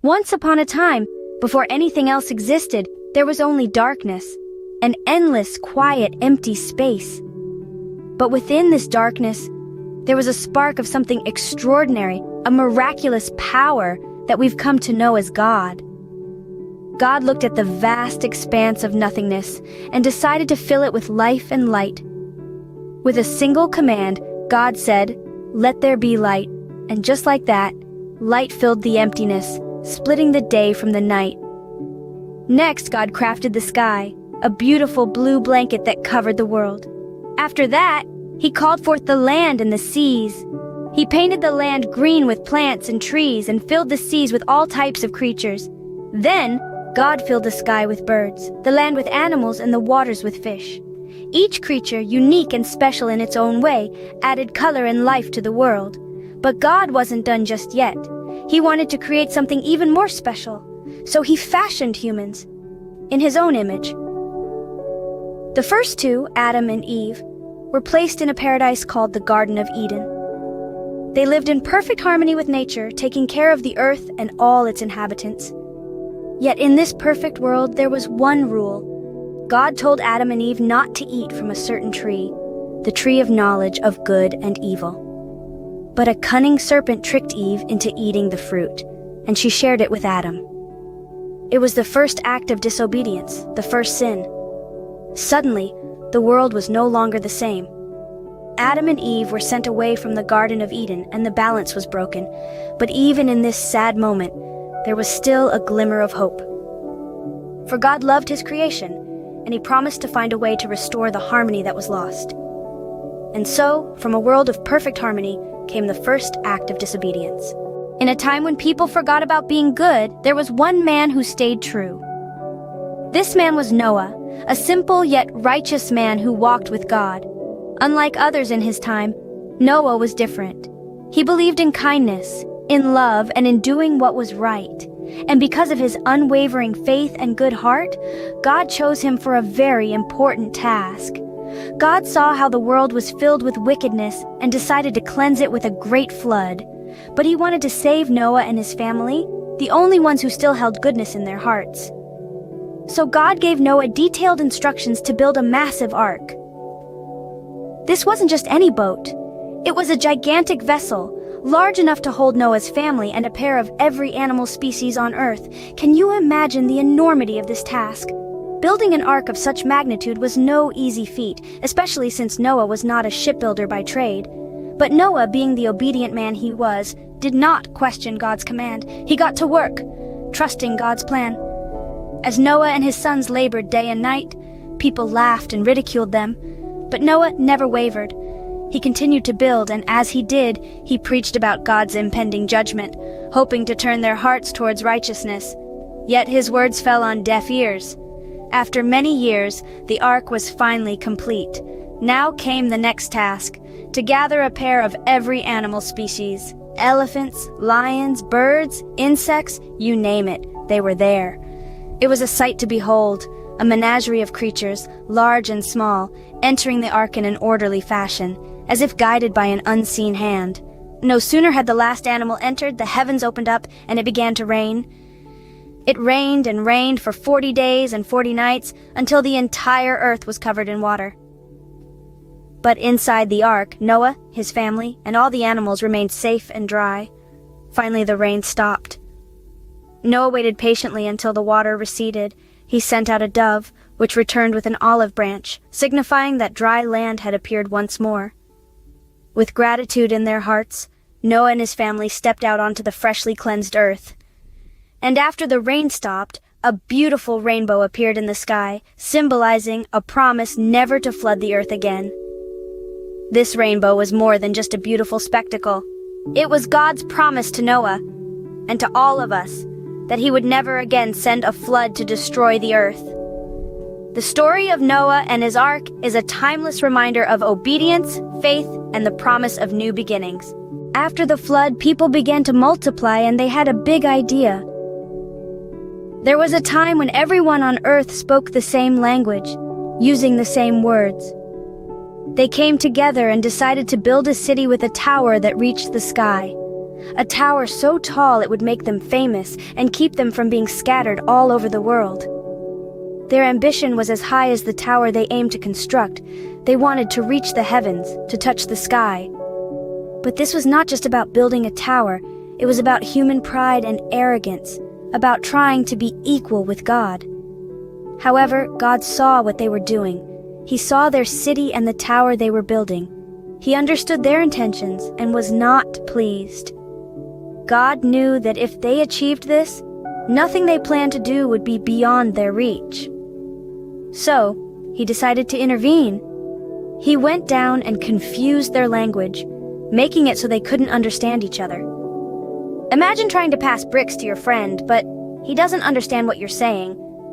Once upon a time, before anything else existed, there was only darkness, an endless, quiet, empty space. But within this darkness, there was a spark of something extraordinary, a miraculous power that we've come to know as God. God looked at the vast expanse of nothingness and decided to fill it with life and light. With a single command, God said, "Let there be light," and just like that, light filled the emptiness, splitting the day from the night. Next, God crafted the sky, a beautiful blue blanket that covered the world. After that, He called forth the land and the seas. He painted the land green with plants and trees and filled the seas with all types of creatures. Then, God filled the sky with birds, the land with animals, and the waters with fish. Each creature, unique and special in its own way, added color and life to the world. But God wasn't done just yet. He wanted to create something even more special. So He fashioned humans in His own image. The first two, Adam and Eve, were placed in a paradise called the Garden of Eden. They lived in perfect harmony with nature, taking care of the earth and all its inhabitants. Yet in this perfect world, there was one rule. God told Adam and Eve not to eat from a certain tree, the tree of knowledge of good and evil. But a cunning serpent tricked Eve into eating the fruit, and she shared it with Adam. It was the first act of disobedience, the first sin. Suddenly, the world was no longer the same. Adam and Eve were sent away from the Garden of Eden, and the balance was broken. But even in this sad moment, there was still a glimmer of hope. For God loved His creation, and He promised to find a way to restore the harmony that was lost. And so, from a world of perfect harmony, came the first act of disobedience. In a time when people forgot about being good, there was one man who stayed true. This man was Noah, a simple yet righteous man who walked with God. Unlike others in his time, Noah was different. He believed in kindness, in love, and in doing what was right. And because of his unwavering faith and good heart, God chose him for a very important task. God saw how the world was filled with wickedness and decided to cleanse it with a great flood. But He wanted to save Noah and his family, the only ones who still held goodness in their hearts. So God gave Noah detailed instructions to build a massive ark. This wasn't just any boat. It was a gigantic vessel, large enough to hold Noah's family and a pair of every animal species on Earth. Can you imagine the enormity of this task? Building an ark of such magnitude was no easy feat, especially since Noah was not a shipbuilder by trade. But Noah, being the obedient man he was, did not question God's command. He got to work, trusting God's plan. As Noah and his sons labored day and night, people laughed and ridiculed them. But Noah never wavered. He continued to build, and as he did, he preached about God's impending judgment, hoping to turn their hearts towards righteousness. Yet his words fell on deaf ears. After many years, the ark was finally complete. Now came the next task, to gather a pair of every animal species. Elephants, lions, birds, insects, you name it, they were there. It was a sight to behold, a menagerie of creatures, large and small, entering the ark in an orderly fashion, as if guided by an unseen hand. No sooner had the last animal entered, the heavens opened up, and it began to rain. It rained and rained for 40 days and 40 nights, until the entire earth was covered in water. But inside the ark, Noah, his family, and all the animals remained safe and dry. Finally, the rain stopped. Noah waited patiently until the water receded. He sent out a dove, which returned with an olive branch, signifying that dry land had appeared once more. With gratitude in their hearts, Noah and his family stepped out onto the freshly cleansed earth. And after the rain stopped, a beautiful rainbow appeared in the sky, symbolizing a promise never to flood the earth again. This rainbow was more than just a beautiful spectacle. It was God's promise to Noah, and to all of us, that He would never again send a flood to destroy the earth. The story of Noah and his ark is a timeless reminder of obedience, faith, and the promise of new beginnings. After the flood, people began to multiply, and they had a big idea. There was a time when everyone on earth spoke the same language, using the same words. They came together and decided to build a city with a tower that reached the sky. a tower so tall it would make them famous and keep them from being scattered all over the world. Their ambition was as high as the tower they aimed to construct. They wanted to reach the heavens, to touch the sky. But this was not just about building a tower, it was about human pride and arrogance, about trying to be equal with God. However, God saw what they were doing. He saw their city and the tower they were building. He understood their intentions and was not pleased. God knew that if they achieved this, nothing they planned to do would be beyond their reach. So, he decided to intervene. He went down and confused their language, making it so they couldn't understand each other. Imagine trying to pass bricks to your friend, but he doesn't understand what you're saying,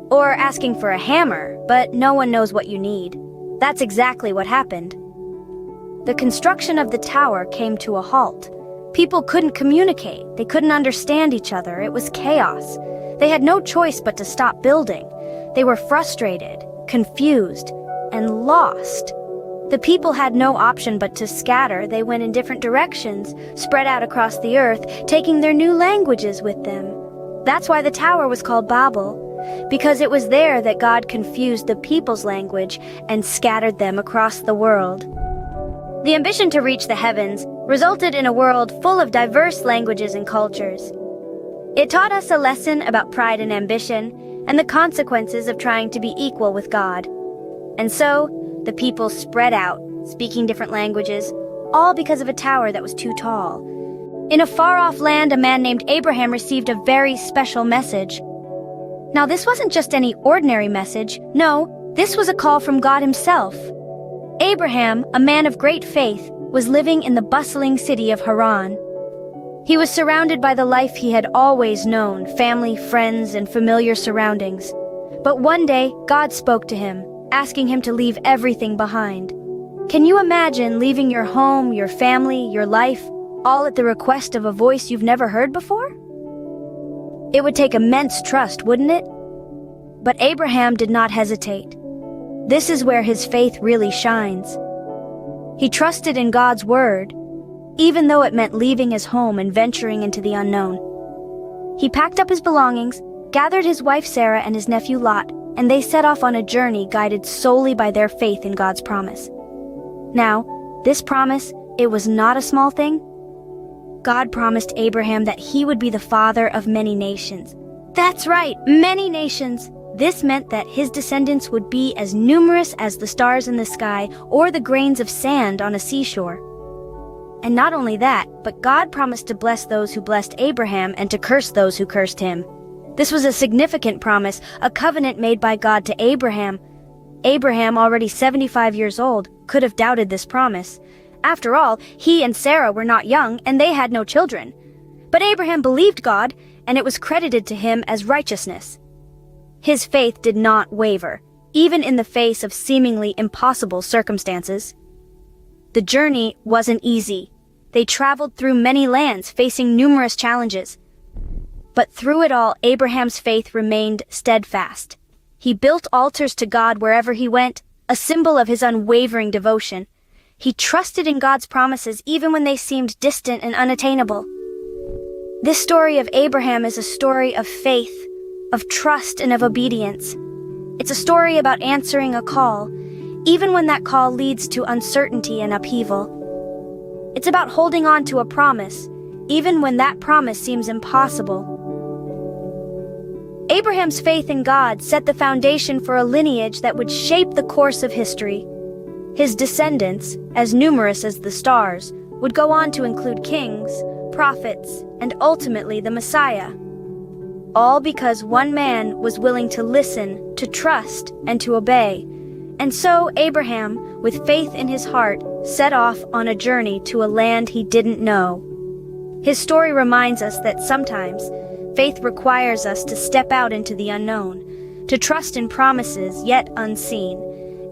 or asking for a hammer, but no one knows what you need. That's exactly what happened. The construction of the tower came to a halt. People couldn't communicate, they couldn't understand each other, it was chaos. They had no choice but to stop building. They were frustrated, confused, and lost. The people had no option but to scatter. They went in different directions, spread out across the earth, taking their new languages with them. That's why the tower was called Babel, because it was there that God confused the people's language and scattered them across the world. The ambition to reach the heavens resulted in a world full of diverse languages and cultures. It taught us a lesson about pride and ambition and the consequences of trying to be equal with God. And so, the people spread out, speaking different languages, all because of a tower that was too tall. In a far-off land, a man named Abraham received a very special message. Now, this wasn't just any ordinary message. No, this was a call from God himself. Abraham, a man of great faith, was living in the bustling city of Haran. He was surrounded by the life he had always known, family, friends, and familiar surroundings. But one day, God spoke to him, asking him to leave everything behind. Can you imagine leaving your home, your family, your life, all at the request of a voice you've never heard before? It would take immense trust, wouldn't it? But Abraham did not hesitate. This is where his faith really shines. He trusted in God's word, even though it meant leaving his home and venturing into the unknown. He packed up his belongings, gathered his wife Sarah and his nephew Lot, and they set off on a journey guided solely by their faith in God's promise. Now, this promise, it was not a small thing. God promised Abraham that he would be the father of many nations. That's right, many nations. This meant that his descendants would be as numerous as the stars in the sky or the grains of sand on a seashore. And not only that, but God promised to bless those who blessed Abraham and to curse those who cursed him. This was a significant promise, a covenant made by God to Abraham. Abraham, already 75 years old, could have doubted this promise. After all, he and Sarah were not young, and they had no children. But Abraham believed God, and it was credited to him as righteousness. His faith did not waver, even in the face of seemingly impossible circumstances. The journey wasn't easy. They traveled through many lands, facing numerous challenges. But through it all, Abraham's faith remained steadfast. He built altars to God wherever he went, a symbol of his unwavering devotion. He trusted in God's promises even when they seemed distant and unattainable. This story of Abraham is a story of faith, of trust, and of obedience. It's a story about answering a call, even when that call leads to uncertainty and upheaval. It's about holding on to a promise, even when that promise seems impossible. Abraham's faith in God set the foundation for a lineage that would shape the course of history. His descendants, as numerous as the stars, would go on to include kings, prophets, and ultimately the Messiah. All because one man was willing to listen, to trust, and to obey. And so Abraham, with faith in his heart, set off on a journey to a land he didn't know. His story reminds us that sometimes faith requires us to step out into the unknown, to trust in promises yet unseen,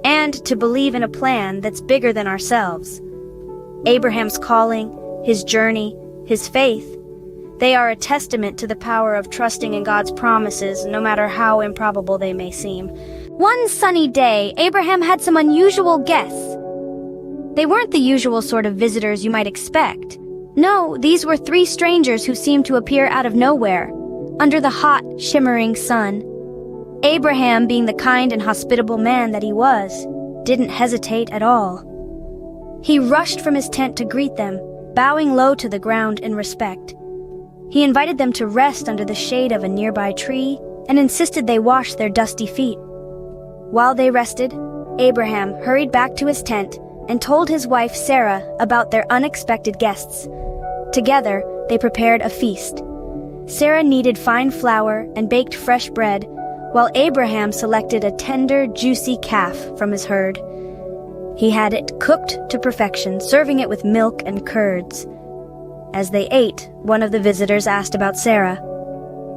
and to believe in a plan that's bigger than ourselves. Abraham's calling, his journey, his faith, they are a testament to the power of trusting in God's promises, no matter how improbable they may seem. One sunny day, Abraham had some unusual guests. They weren't the usual sort of visitors you might expect. No, these were three strangers who seemed to appear out of nowhere, under the hot, shimmering sun. Abraham, being the kind and hospitable man that he was, didn't hesitate at all. He rushed from his tent to greet them, bowing low to the ground in respect. He invited them to rest under the shade of a nearby tree and insisted they wash their dusty feet. While they rested, Abraham hurried back to his tent and told his wife Sarah about their unexpected guests. Together, they prepared a feast. Sarah kneaded fine flour and baked fresh bread, while Abraham selected a tender, juicy calf from his herd. He had it cooked to perfection, serving it with milk and curds. As they ate, one of the visitors asked about Sarah.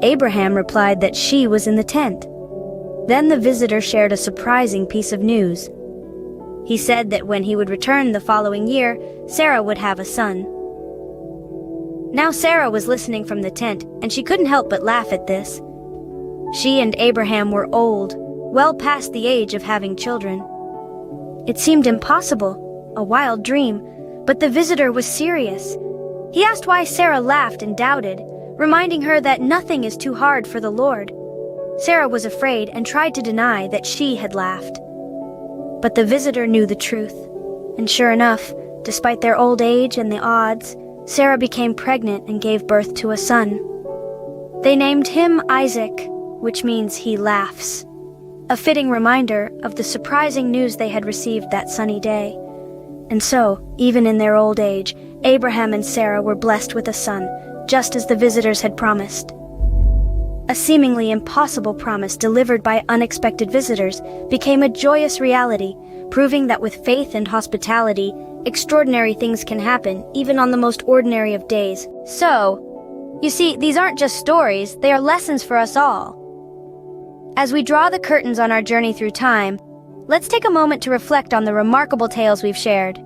Abraham replied that she was in the tent. Then the visitor shared a surprising piece of news. He said that when he would return the following year, Sarah would have a son. Now Sarah was listening from the tent, and she couldn't help but laugh at this. She and Abraham were old, well past the age of having children. It seemed impossible, a wild dream, but the visitor was serious. He asked why Sarah laughed and doubted, reminding her that nothing is too hard for the Lord. Sarah was afraid and tried to deny that she had laughed. But the visitor knew the truth, and sure enough, despite their old age and the odds, Sarah became pregnant and gave birth to a son. They named him Isaac, which means he laughs, a fitting reminder of the surprising news they had received that sunny day. And so, even in their old age, Abraham and Sarah were blessed with a son, just as the visitors had promised. A seemingly impossible promise delivered by unexpected visitors became a joyous reality, proving that with faith and hospitality, extraordinary things can happen, even on the most ordinary of days. So, you see, these aren't just stories, they are lessons for us all. As we draw the curtains on our journey through time, let's take a moment to reflect on the remarkable tales we've shared.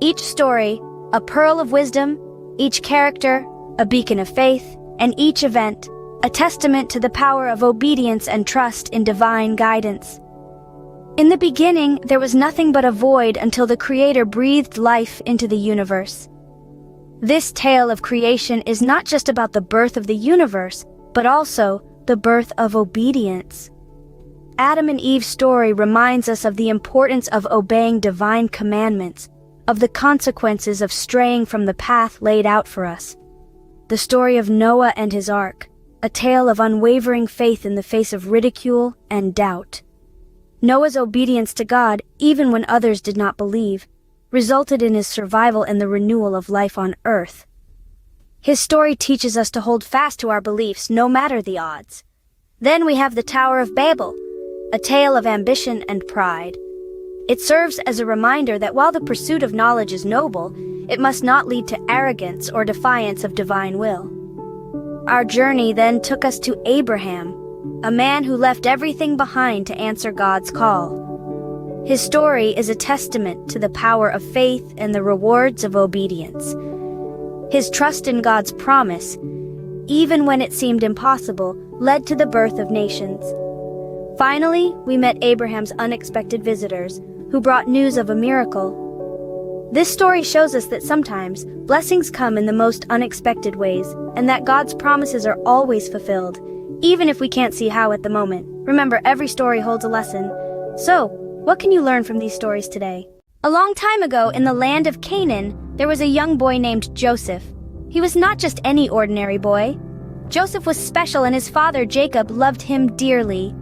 Each story, a pearl of wisdom, each character, a beacon of faith, and each event, a testament to the power of obedience and trust in divine guidance. In the beginning, there was nothing but a void until the Creator breathed life into the universe. This tale of creation is not just about the birth of the universe, but also the birth of obedience. Adam and Eve's story reminds us of the importance of obeying divine commandments, of the consequences of straying from the path laid out for us. The story of Noah and his ark, a tale of unwavering faith in the face of ridicule and doubt. Noah's obedience to God, even when others did not believe, resulted in his survival and the renewal of life on earth. His story teaches us to hold fast to our beliefs no matter the odds. Then we have the Tower of Babel, a tale of ambition and pride. It serves as a reminder that while the pursuit of knowledge is noble, it must not lead to arrogance or defiance of divine will. Our journey then took us to Abraham, a man who left everything behind to answer God's call. His story is a testament to the power of faith and the rewards of obedience. His trust in God's promise, even when it seemed impossible, led to the birth of nations. Finally, we met Abraham's unexpected visitors, who brought news of a miracle. This story shows us that sometimes blessings come in the most unexpected ways, and that God's promises are always fulfilled, even if we can't see how at the moment. Remember, every story holds a lesson. So, what can you learn from these stories today? A long time ago, in the land of Canaan, there was a young boy named Joseph. He was not just any ordinary boy. Joseph was special, and his father Jacob loved him dearly.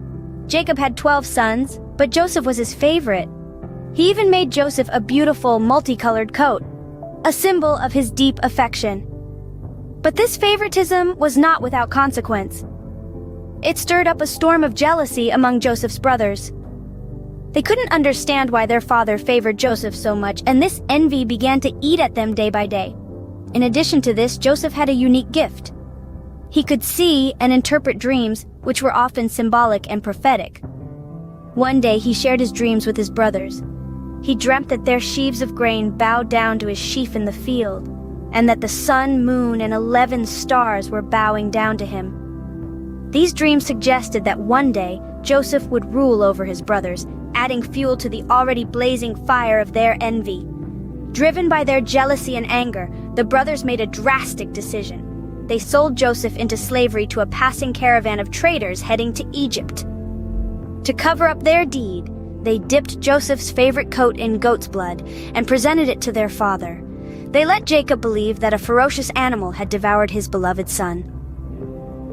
Jacob had 12 sons, but Joseph was his favorite. He even made Joseph a beautiful, multicolored coat, a symbol of his deep affection. But this favoritism was not without consequence. It stirred up a storm of jealousy among Joseph's brothers. They couldn't understand why their father favored Joseph so much, and this envy began to eat at them day by day. In addition to this, Joseph had a unique gift. He could see and interpret dreams, which were often symbolic and prophetic. One day, he shared his dreams with his brothers. He dreamt that their sheaves of grain bowed down to his sheaf in the field, and that the sun, moon, and 11 stars were bowing down to him. These dreams suggested that one day, Joseph would rule over his brothers, adding fuel to the already blazing fire of their envy. Driven by their jealousy and anger, the brothers made a drastic decision. They sold Joseph into slavery to a passing caravan of traders heading to Egypt. To cover up their deed, they dipped Joseph's favorite coat in goat's blood and presented it to their father. They let Jacob believe that a ferocious animal had devoured his beloved son.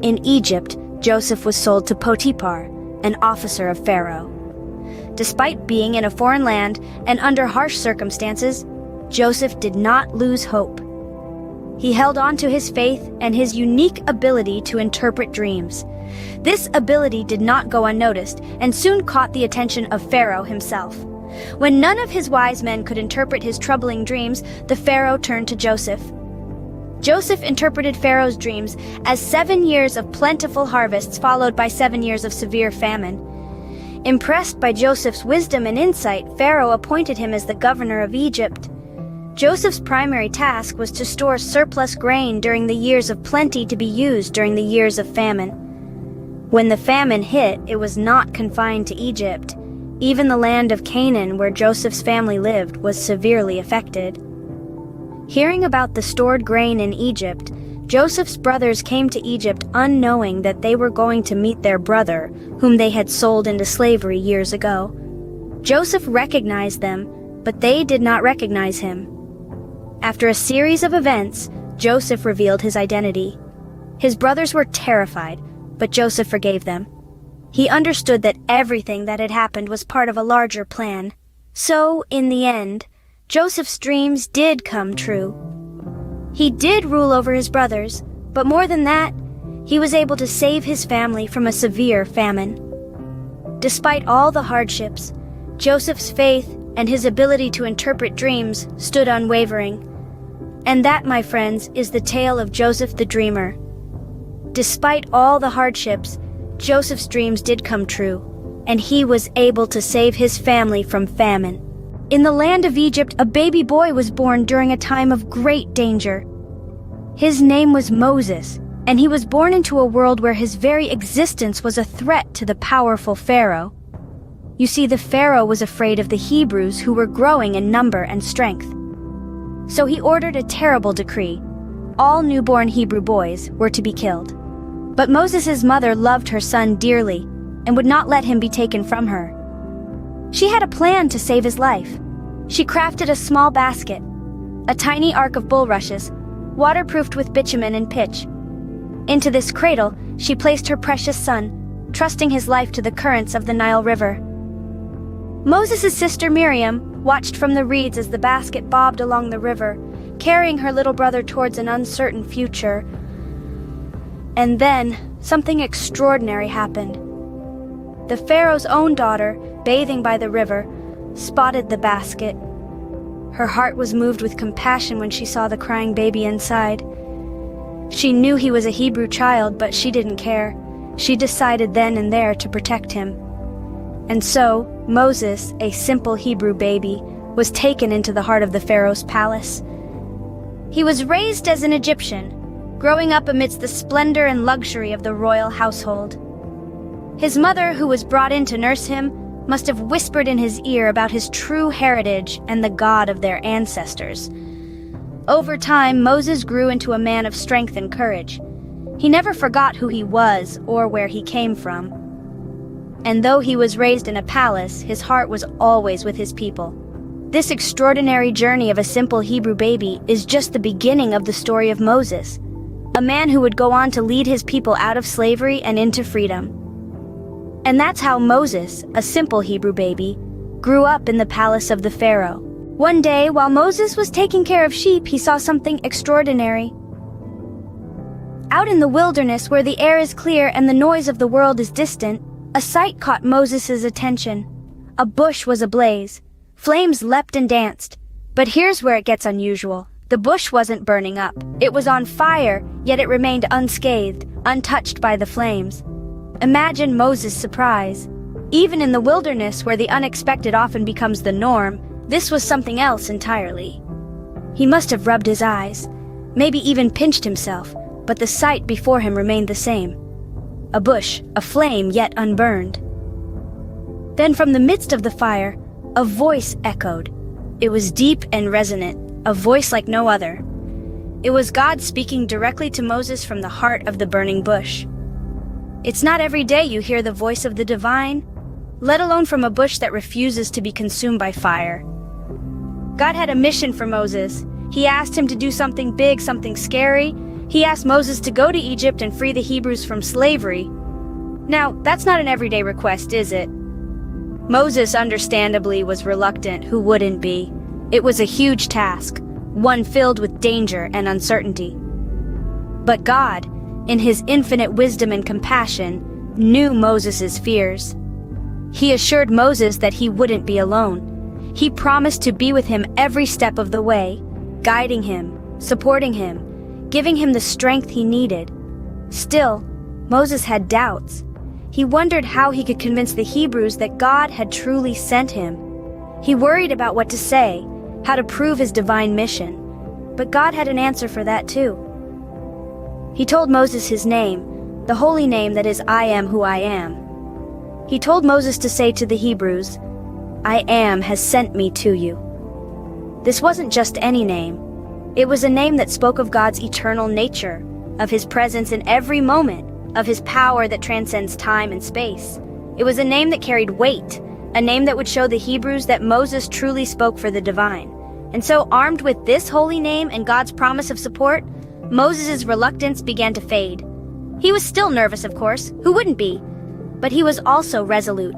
In Egypt, Joseph was sold to Potiphar, an officer of Pharaoh. Despite being in a foreign land and under harsh circumstances, Joseph did not lose hope. He held on to his faith and his unique ability to interpret dreams. This ability did not go unnoticed and soon caught the attention of Pharaoh himself. When none of his wise men could interpret his troubling dreams, the Pharaoh turned to Joseph. Joseph interpreted Pharaoh's dreams as 7 years of plentiful harvests followed by 7 years of severe famine. Impressed by Joseph's wisdom and insight, Pharaoh appointed him as the governor of Egypt. Joseph's primary task was to store surplus grain during the years of plenty to be used during the years of famine. When the famine hit, it was not confined to Egypt. Even the land of Canaan, where Joseph's family lived, was severely affected. Hearing about the stored grain in Egypt, Joseph's brothers came to Egypt unknowing that they were going to meet their brother, whom they had sold into slavery years ago. Joseph recognized them, but they did not recognize him. After a series of events, Joseph revealed his identity. His brothers were terrified, but Joseph forgave them. He understood that everything that had happened was part of a larger plan. So, in the end, Joseph's dreams did come true. He did rule over his brothers, but more than that, he was able to save his family from a severe famine. Despite all the hardships, Joseph's faith and his ability to interpret dreams stood unwavering. And that, my friends, is the tale of Joseph the Dreamer. Despite all the hardships, Joseph's dreams did come true, and he was able to save his family from famine. In the land of Egypt, a baby boy was born during a time of great danger. His name was Moses, and he was born into a world where his very existence was a threat to the powerful Pharaoh. You see, the Pharaoh was afraid of the Hebrews who were growing in number and strength. So he ordered a terrible decree. All newborn Hebrew boys were to be killed. But Moses' mother loved her son dearly and would not let him be taken from her. She had a plan to save his life. She crafted a small basket, a tiny ark of bulrushes, waterproofed with bitumen and pitch. Into this cradle, she placed her precious son, trusting his life to the currents of the Nile River. Moses' sister Miriam watched from the reeds as the basket bobbed along the river, carrying her little brother towards an uncertain future. And then, something extraordinary happened. The Pharaoh's own daughter, bathing by the river, spotted the basket. Her heart was moved with compassion when she saw the crying baby inside. She knew he was a Hebrew child, but she didn't care. She decided then and there to protect him. And so, Moses, a simple Hebrew baby, was taken into the heart of the Pharaoh's palace. He was raised as an Egyptian, growing up amidst the splendor and luxury of the royal household. His mother, who was brought in to nurse him, must have whispered in his ear about his true heritage and the God of their ancestors. Over time, Moses grew into a man of strength and courage. He never forgot who he was or where he came from. And though he was raised in a palace, his heart was always with his people. This extraordinary journey of a simple Hebrew baby is just the beginning of the story of Moses, a man who would go on to lead his people out of slavery and into freedom. And that's how Moses, a simple Hebrew baby, grew up in the palace of the Pharaoh. One day, while Moses was taking care of sheep, he saw something extraordinary. Out in the wilderness, where the air is clear and the noise of the world is distant, a sight caught Moses' attention. A bush was ablaze. Flames leapt and danced. But here's where it gets unusual. The bush wasn't burning up. It was on fire, yet it remained unscathed, untouched by the flames. Imagine Moses' surprise. Even in the wilderness, where the unexpected often becomes the norm, this was something else entirely. He must have rubbed his eyes, maybe even pinched himself, but the sight before him remained the same. A bush, aflame yet unburned. Then from the midst of the fire, a voice echoed, It was deep and resonant, a voice like no other. It was God speaking directly to Moses from the heart of the burning bush. It's not every day you hear the voice of the divine, let alone from a bush that refuses to be consumed by fire. God had a mission for Moses. He asked him to do something big, something scary. He asked Moses to go to Egypt and free the Hebrews from slavery. Now, that's not an everyday request, is it? Moses, understandably, was reluctant. Who wouldn't be? It was a huge task, one filled with danger and uncertainty. But God, in his infinite wisdom and compassion, knew Moses' fears. He assured Moses that he wouldn't be alone. He promised to be with him every step of the way, guiding him, supporting him, giving him the strength he needed. Still, Moses had doubts. He wondered how he could convince the Hebrews that God had truly sent him. He worried about what to say, how to prove his divine mission. But God had an answer for that too. He told Moses his name, the holy name that is I am who I am. He told Moses to say to the Hebrews, I am has sent me to you. This wasn't just any name. It was a name that spoke of God's eternal nature, of his presence in every moment, of his power that transcends time and space. It was a name that carried weight, a name that would show the Hebrews that Moses truly spoke for the divine. And so, armed with this holy name and God's promise of support, Moses' reluctance began to fade. He was still nervous, of course. Who wouldn't be? But he was also resolute.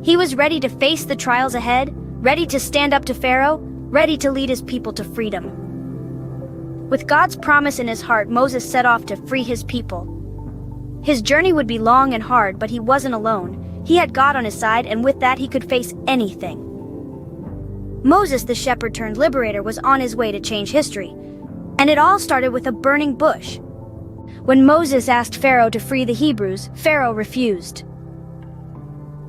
He was ready to face the trials ahead, ready to stand up to Pharaoh, ready to lead his people to freedom. With God's promise in his heart, Moses set off to free his people. His journey would be long and hard, but he wasn't alone. He had God on his side, and with that he could face anything. Moses, the shepherd-turned-liberator, was on his way to change history. And it all started with a burning bush. When Moses asked Pharaoh to free the Hebrews, Pharaoh refused.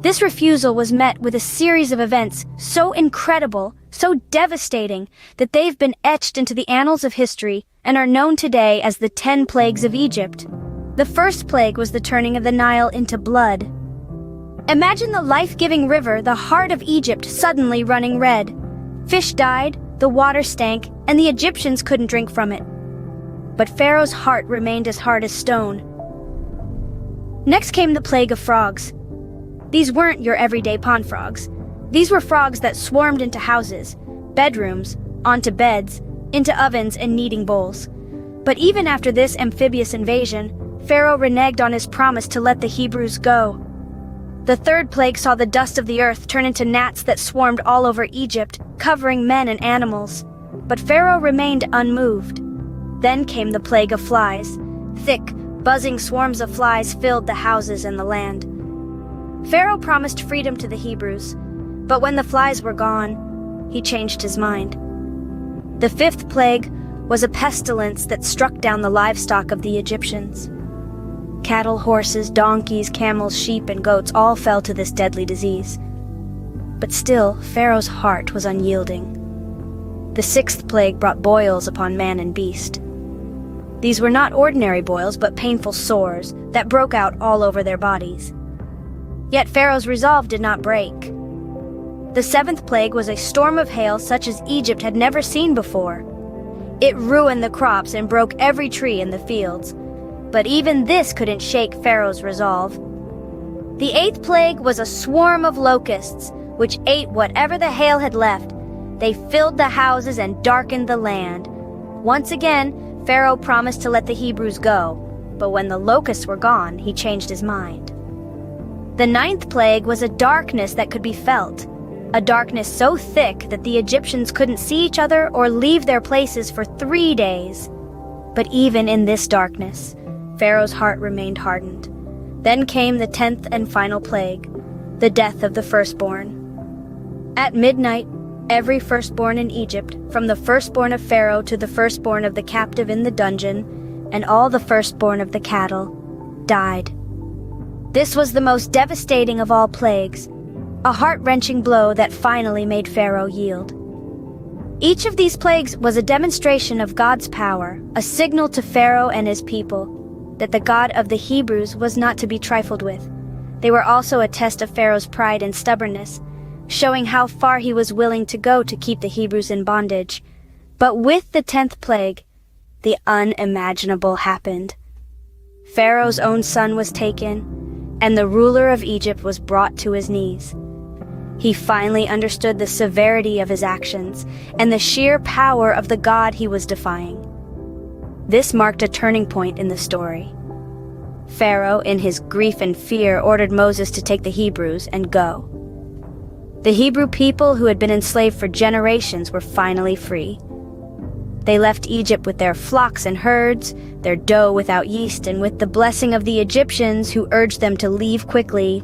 This refusal was met with a series of events so incredible, so devastating, that they've been etched into the annals of history and are known today as the 10 plagues of Egypt. The first plague was the turning of the Nile into blood. Imagine the life-giving river, the heart of Egypt, suddenly running red. Fish died, the water stank, and the Egyptians couldn't drink from it. But Pharaoh's heart remained as hard as stone. Next came the plague of frogs. These weren't your everyday pond frogs. These were frogs that swarmed into houses, bedrooms, onto beds, into ovens and kneading bowls. But even after this amphibious invasion, Pharaoh reneged on his promise to let the Hebrews go. The third plague saw the dust of the earth turn into gnats that swarmed all over Egypt, covering men and animals. But Pharaoh remained unmoved. Then came the plague of flies. Thick, buzzing swarms of flies filled the houses and the land. Pharaoh promised freedom to the Hebrews, but when the flies were gone, he changed his mind. The fifth plague was a pestilence that struck down the livestock of the Egyptians. Cattle, horses, donkeys, camels, sheep, and goats all fell to this deadly disease. But still, Pharaoh's heart was unyielding. The sixth plague brought boils upon man and beast. These were not ordinary boils, but painful sores that broke out all over their bodies. Yet Pharaoh's resolve did not break. The seventh plague was a storm of hail such as Egypt had never seen before. It ruined the crops and broke every tree in the fields. But even this couldn't shake Pharaoh's resolve. The eighth plague was a swarm of locusts, which ate whatever the hail had left. They filled the houses and darkened the land. Once again, Pharaoh promised to let the Hebrews go, but when the locusts were gone, he changed his mind. The ninth plague was a darkness that could be felt, a darkness so thick that the Egyptians couldn't see each other or leave their places for 3 days. But even in this darkness, Pharaoh's heart remained hardened. Then came the 10th and final plague, the death of the firstborn. At midnight, every firstborn in Egypt, from the firstborn of Pharaoh to the firstborn of the captive in the dungeon, and all the firstborn of the cattle, died. This was the most devastating of all plagues, a heart-wrenching blow that finally made Pharaoh yield. Each of these plagues was a demonstration of God's power, a signal to Pharaoh and his people that the God of the Hebrews was not to be trifled with. They were also a test of Pharaoh's pride and stubbornness, showing how far he was willing to go to keep the Hebrews in bondage. But with the 10th plague, the unimaginable happened. Pharaoh's own son was taken, and the ruler of Egypt was brought to his knees. He finally understood the severity of his actions and the sheer power of the God he was defying. This marked a turning point in the story. Pharaoh, in his grief and fear, ordered Moses to take the Hebrews and go. The Hebrew people, who had been enslaved for generations, were finally free. They left Egypt with their flocks and herds, their dough without yeast, and with the blessing of the Egyptians, who urged them to leave quickly.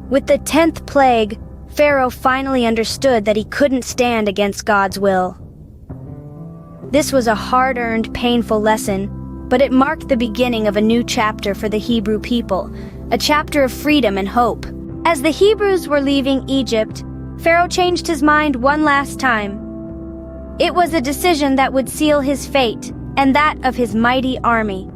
With the 10th plague, Pharaoh finally understood that he couldn't stand against God's will. This was a hard-earned, painful lesson, but it marked the beginning of a new chapter for the Hebrew people, a chapter of freedom and hope. As the Hebrews were leaving Egypt, Pharaoh changed his mind one last time. It was a decision that would seal his fate and that of his mighty army.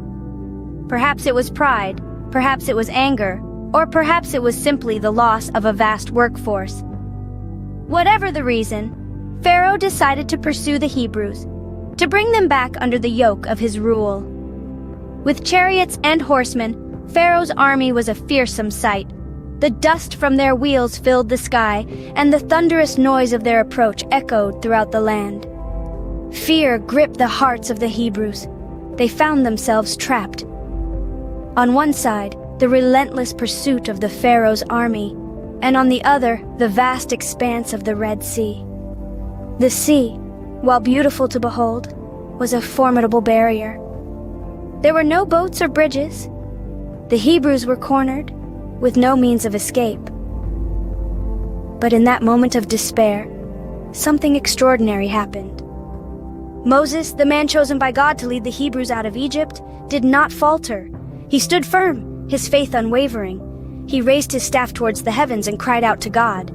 Perhaps it was pride, perhaps it was anger, or perhaps it was simply the loss of a vast workforce. Whatever the reason, Pharaoh decided to pursue the Hebrews, to bring them back under the yoke of his rule. With chariots and horsemen, Pharaoh's army was a fearsome sight. The dust from their wheels filled the sky, and the thunderous noise of their approach echoed throughout the land. Fear gripped the hearts of the Hebrews. They found themselves trapped. On one side, the relentless pursuit of the Pharaoh's army, and on the other, the vast expanse of the Red Sea. The sea, while beautiful to behold, was a formidable barrier. There were no boats or bridges. The Hebrews were cornered, with no means of escape. But in that moment of despair, something extraordinary happened. Moses, the man chosen by God to lead the Hebrews out of Egypt, did not falter. He stood firm, his faith unwavering. He raised his staff towards the heavens and cried out to God.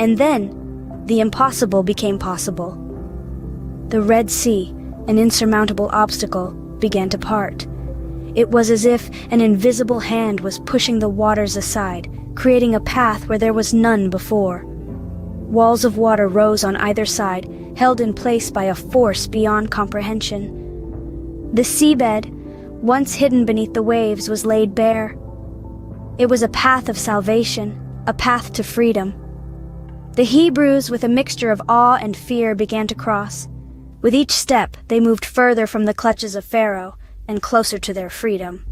And then, the impossible became possible. The Red Sea, an insurmountable obstacle, began to part. It was as if an invisible hand was pushing the waters aside, creating a path where there was none before. Walls of water rose on either side, held in place by a force beyond comprehension. The seabed, once hidden beneath the waves, was laid bare. It was a path of salvation, a path to freedom. The Hebrews, with a mixture of awe and fear, began to cross. With each step, they moved further from the clutches of Pharaoh and closer to their freedom.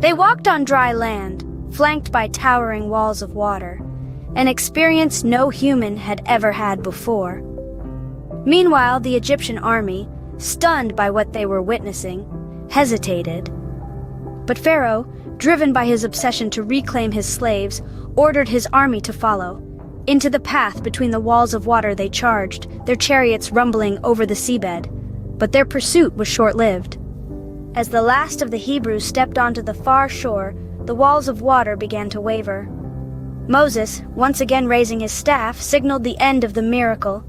They walked on dry land, flanked by towering walls of water, an experience no human had ever had before. Meanwhile, the Egyptian army, stunned by what they were witnessing, hesitated. But Pharaoh, driven by his obsession to reclaim his slaves, ordered his army to follow. Into the path between the walls of water they charged, their chariots rumbling over the seabed. But their pursuit was short-lived. As the last of the Hebrews stepped onto the far shore, the walls of water began to waver. Moses, once again raising his staff, signaled the end of the miracle.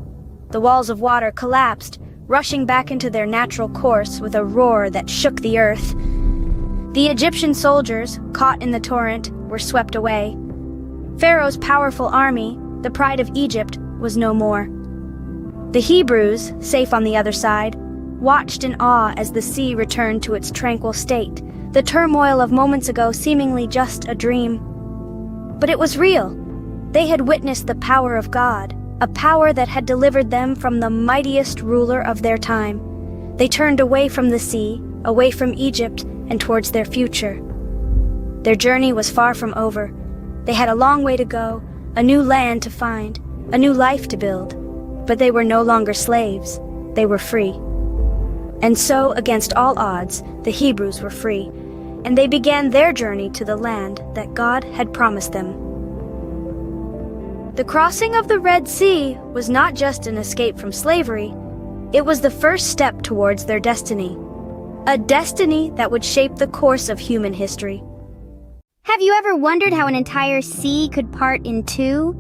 The walls of water collapsed, rushing back into their natural course with a roar that shook the earth. The Egyptian soldiers, caught in the torrent, were swept away. Pharaoh's powerful army, the pride of Egypt, was no more. The Hebrews, safe on the other side, watched in awe as the sea returned to its tranquil state, the turmoil of moments ago seemingly just a dream. But it was real. They had witnessed the power of God, a power that had delivered them from the mightiest ruler of their time. They turned away from the sea, away from Egypt, and towards their future. Their journey was far from over. They had a long way to go, a new land to find, a new life to build. But they were no longer slaves. They were free. And so, against all odds, the Hebrews were free, and they began their journey to the land that God had promised them. The crossing of the Red Sea was not just an escape from slavery, it was the first step towards their destiny. A destiny that would shape the course of human history. Have you ever wondered how an entire sea could part in two?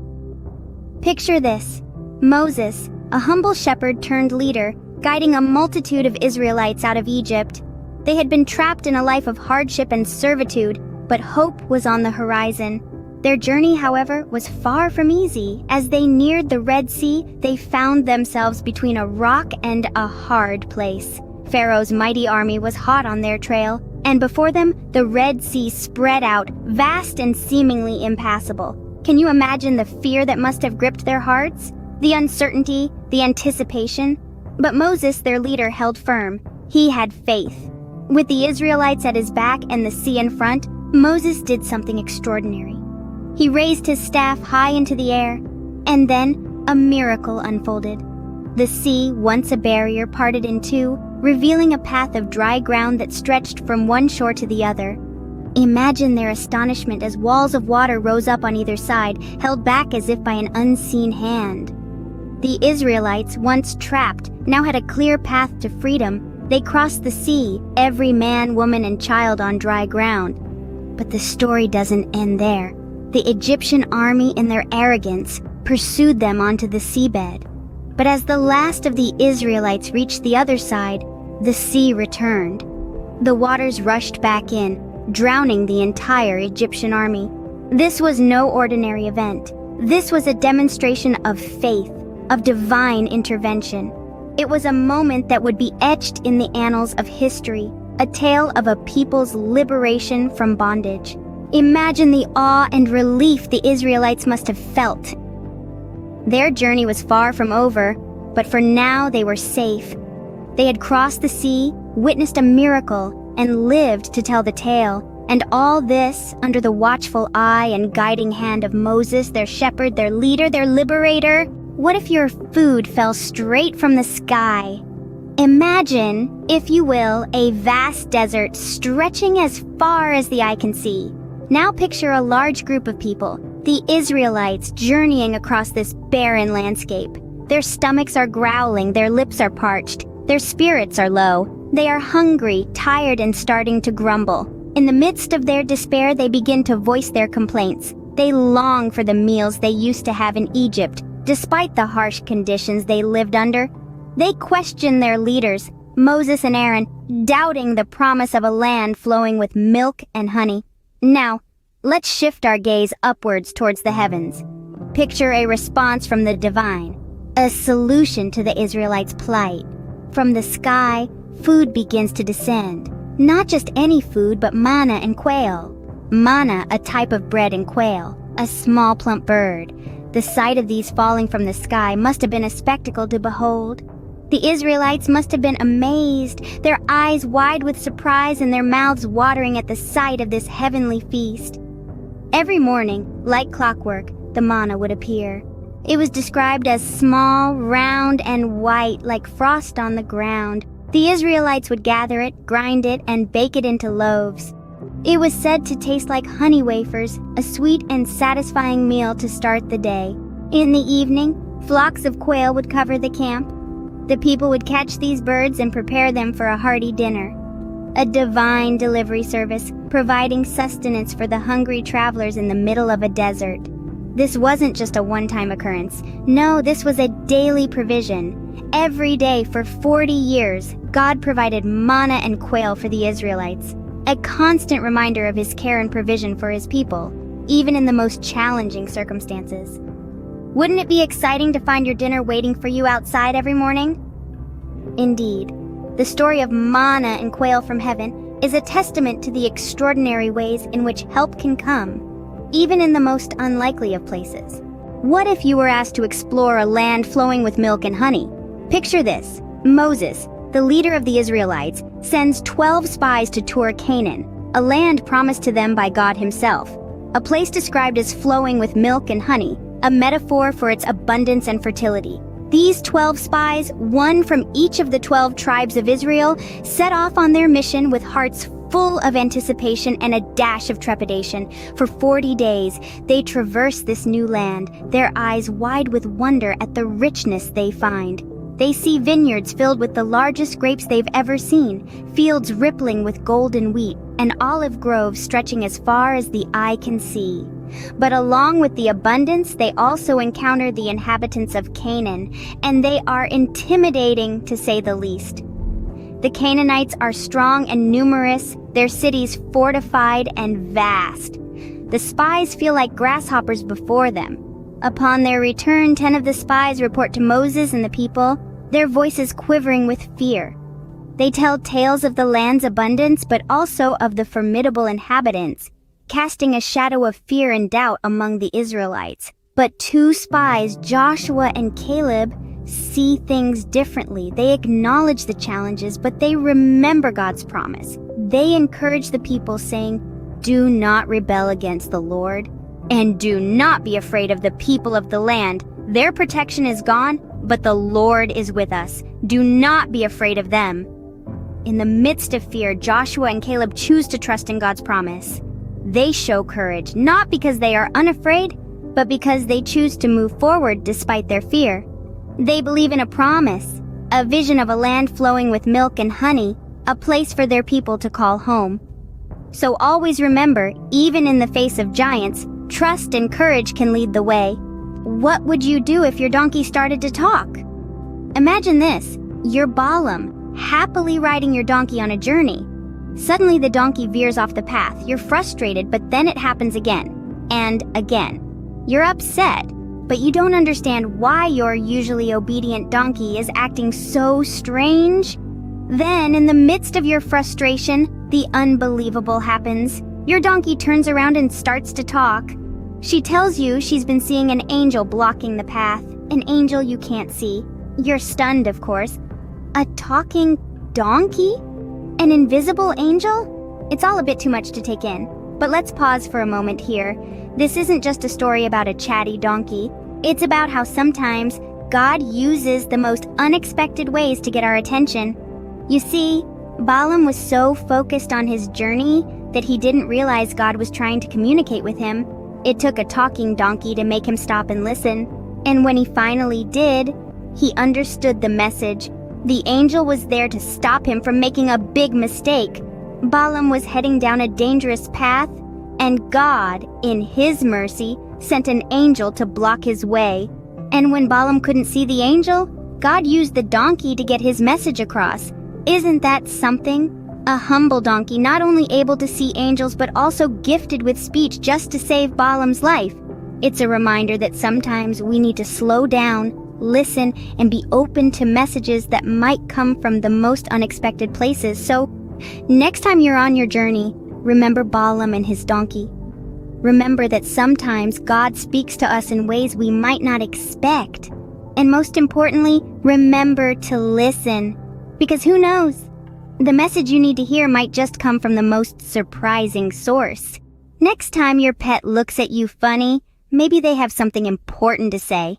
Picture this: Moses, a humble shepherd turned leader, guiding a multitude of Israelites out of Egypt. They had been trapped in a life of hardship and servitude, but hope was on the horizon. Their journey, however, was far from easy. As they neared the Red Sea, they found themselves between a rock and a hard place. Pharaoh's mighty army was hot on their trail, and before them, the Red Sea spread out, vast and seemingly impassable. Can you imagine the fear that must have gripped their hearts? The uncertainty, the anticipation? But Moses, their leader, held firm. He had faith. With the Israelites at his back and the sea in front, Moses did something extraordinary. He raised his staff high into the air, and then a miracle unfolded. The sea, once a barrier, parted in two, revealing a path of dry ground that stretched from one shore to the other. Imagine their astonishment as walls of water rose up on either side, held back as if by an unseen hand. The Israelites, once trapped, now had a clear path to freedom. They crossed the sea, every man, woman, and child on dry ground. But the story doesn't end there. The Egyptian army, in their arrogance, pursued them onto the seabed. But as the last of the Israelites reached the other side, the sea returned. The waters rushed back in, drowning the entire Egyptian army. This was no ordinary event. This was a demonstration of faith, of divine intervention. It was a moment that would be etched in the annals of history, a tale of a people's liberation from bondage. Imagine the awe and relief the Israelites must have felt. Their journey was far from over, but for now they were safe. They had crossed the sea, witnessed a miracle, and lived to tell the tale. And all this under the watchful eye and guiding hand of Moses, their shepherd, their leader, their liberator. What if your food fell straight from the sky? Imagine, if you will, a vast desert stretching as far as the eye can see. Now picture a large group of people, the Israelites, journeying across this barren landscape. Their stomachs are growling, their lips are parched, their spirits are low. They are hungry, tired, and starting to grumble. In the midst of their despair, they begin to voice their complaints. They long for the meals they used to have in Egypt, despite the harsh conditions they lived under. They question their leaders, Moses and Aaron, doubting the promise of a land flowing with milk and honey. Now, let's shift our gaze upwards towards the heavens. Picture a response from the divine, a solution to the Israelites' plight. From the sky, food begins to descend. Not just any food, but manna and quail. Manna, a type of bread, and quail, a small plump bird. The sight of these falling from the sky must have been a spectacle to behold. The Israelites must have been amazed, their eyes wide with surprise and their mouths watering at the sight of this heavenly feast. Every morning, like clockwork, the manna would appear. It was described as small, round, and white, like frost on the ground. The Israelites would gather it, grind it, and bake it into loaves. It was said to taste like honey wafers, a sweet and satisfying meal to start the day. In the evening, flocks of quail would cover the camp. The people would catch these birds and prepare them for a hearty dinner. A divine delivery service, providing sustenance for the hungry travelers in the middle of a desert. This wasn't just a one-time occurrence. No, this was a daily provision. Every day for 40 years, God provided manna and quail for the Israelites, a constant reminder of his care and provision for his people, even in the most challenging circumstances. Wouldn't it be exciting to find your dinner waiting for you outside every morning? Indeed, the story of manna and quail from heaven is a testament to the extraordinary ways in which help can come, even in the most unlikely of places. What if you were asked to explore a land flowing with milk and honey? Picture this. Moses, the leader of the Israelites, sends 12 spies to tour Canaan, a land promised to them by God himself, a place described as flowing with milk and honey, a metaphor for its abundance and fertility. These 12 spies, one from each of the 12 tribes of Israel, set off on their mission with hearts full of anticipation and a dash of trepidation. For 40 days, they traverse this new land, their eyes wide with wonder at the richness they find. They see vineyards filled with the largest grapes they've ever seen, fields rippling with golden wheat, and olive groves stretching as far as the eye can see. But along with the abundance, they also encounter the inhabitants of Canaan, and they are intimidating, to say the least. The Canaanites are strong and numerous, their cities fortified and vast. The spies feel like grasshoppers before them. Upon their return, 10 of the spies report to Moses and the people, their voices quivering with fear. They tell tales of the land's abundance, but also of the formidable inhabitants, casting a shadow of fear and doubt among the Israelites. But 2 spies, Joshua and Caleb, see things differently. They acknowledge the challenges, but they remember God's promise. They encourage the people, saying, "Do not rebel against the Lord, and do not be afraid of the people of the land. Their protection is gone, but the Lord is with us. Do not be afraid of them." In the midst of fear, Joshua and Caleb choose to trust in God's promise. They show courage, not because they are unafraid, but because they choose to move forward despite their fear. They believe in a promise, a vision of a land flowing with milk and honey, a place for their people to call home. So always remember, even in the face of giants, trust and courage can lead the way. What would you do if your donkey started to talk? Imagine this, you're Balaam, happily riding your donkey on a journey. Suddenly the donkey veers off the path. You're frustrated, but then it happens again and again. You're upset, but you don't understand why your usually obedient donkey is acting so strange. Then, in the midst of your frustration, the unbelievable happens. Your donkey turns around and starts to talk. She tells you she's been seeing an angel blocking the path, an angel you can't see. You're stunned, of course. A talking donkey? An invisible angel? It's all a bit too much to take in. But let's pause for a moment here. This isn't just a story about a chatty donkey. It's about how sometimes God uses the most unexpected ways to get our attention. You see, Balaam was so focused on his journey that he didn't realize God was trying to communicate with him. It took a talking donkey to make him stop and listen. And when he finally did, he understood the message. The angel was there to stop him from making a big mistake. Balaam was heading down a dangerous path, and God, in his mercy, sent an angel to block his way. And when Balaam couldn't see the angel, God used the donkey to get his message across. Isn't that something? A humble donkey, not only able to see angels, but also gifted with speech just to save Balaam's life. It's a reminder that sometimes we need to slow down, listen, and be open to messages that might come from the most unexpected places. So, next time you're on your journey, remember Balaam and his donkey. Remember that sometimes God speaks to us in ways we might not expect. And most importantly, remember to listen. Because who knows? The message you need to hear might just come from the most surprising source. Next time your pet looks at you funny, maybe they have something important to say.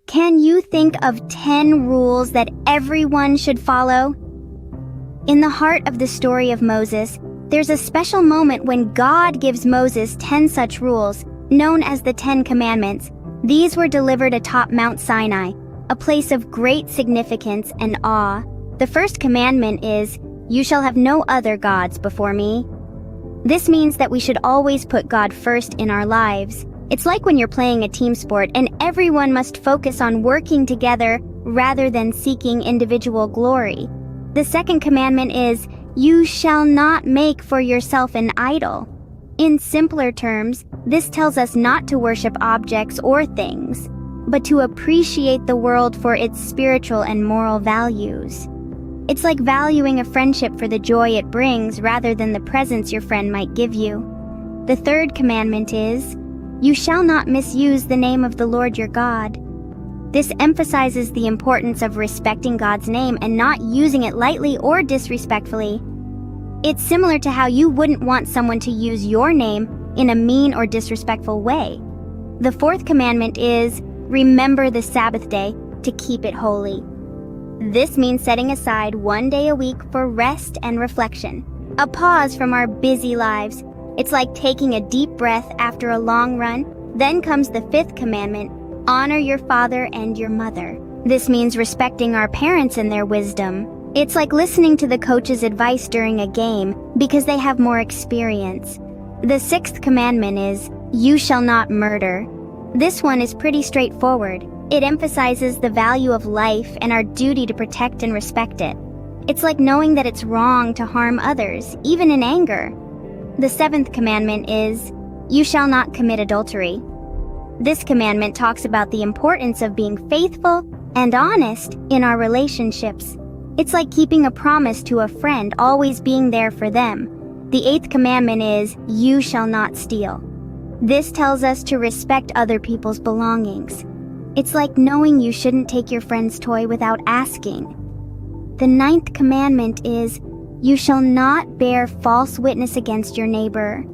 Can you think of 10 rules that everyone should follow? In the heart of the story of Moses, there's a special moment when God gives Moses 10 such rules, known as the 10 Commandments. These were delivered atop Mount Sinai, a place of great significance and awe. The first commandment is, "You shall have no other gods before me." This means that we should always put God first in our lives. It's like when you're playing a team sport and everyone must focus on working together rather than seeking individual glory. The second commandment is, "You shall not make for yourself an idol." In simpler terms, this tells us not to worship objects or things, but to appreciate the world for its spiritual and moral values. It's like valuing a friendship for the joy it brings rather than the presents your friend might give you. The third commandment is, "You shall not misuse the name of the Lord your God." This emphasizes the importance of respecting God's name and not using it lightly or disrespectfully. It's similar to how you wouldn't want someone to use your name in a mean or disrespectful way. The fourth commandment is, "Remember the Sabbath day to keep it holy." This means setting aside one day a week for rest and reflection, a pause from our busy lives. It's like taking a deep breath after a long run. Then comes the fifth commandment, "Honor your father and your mother." This means respecting our parents and their wisdom. It's like listening to the coach's advice during a game because they have more experience. The sixth commandment is, "You shall not murder." This one is pretty straightforward. It emphasizes the value of life and our duty to protect and respect it. It's like knowing that it's wrong to harm others, even in anger. The seventh commandment is, "You shall not commit adultery." This commandment talks about the importance of being faithful and honest in our relationships. It's like keeping a promise to a friend, always being there for them. The 8th commandment is, "You shall not steal." This tells us to respect other people's belongings. It's like knowing you shouldn't take your friend's toy without asking. The 9th commandment is, "You shall not bear false witness against your neighbor."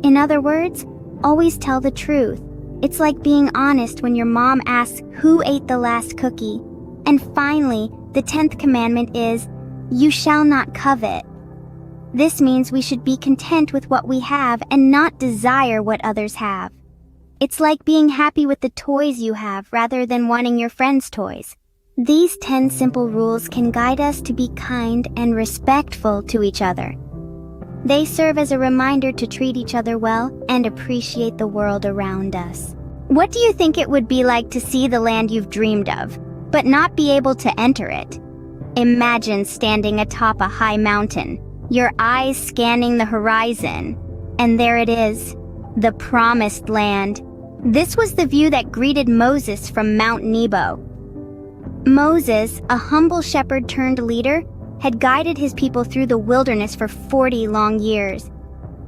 In other words, always tell the truth. It's like being honest when your mom asks who ate the last cookie. And finally, the 10th commandment is, "You shall not covet." This means we should be content with what we have and not desire what others have. It's like being happy with the toys you have rather than wanting your friend's toys. These 10 simple rules can guide us to be kind and respectful to each other. They serve as a reminder to treat each other well and appreciate the world around us. What do you think it would be like to see the land you've dreamed of, but not be able to enter it? Imagine standing atop a high mountain, your eyes scanning the horizon, and there it is, the Promised Land. This was the view that greeted Moses from Mount Nebo. Moses, a humble shepherd turned leader, had guided his people through the wilderness for 40 long years.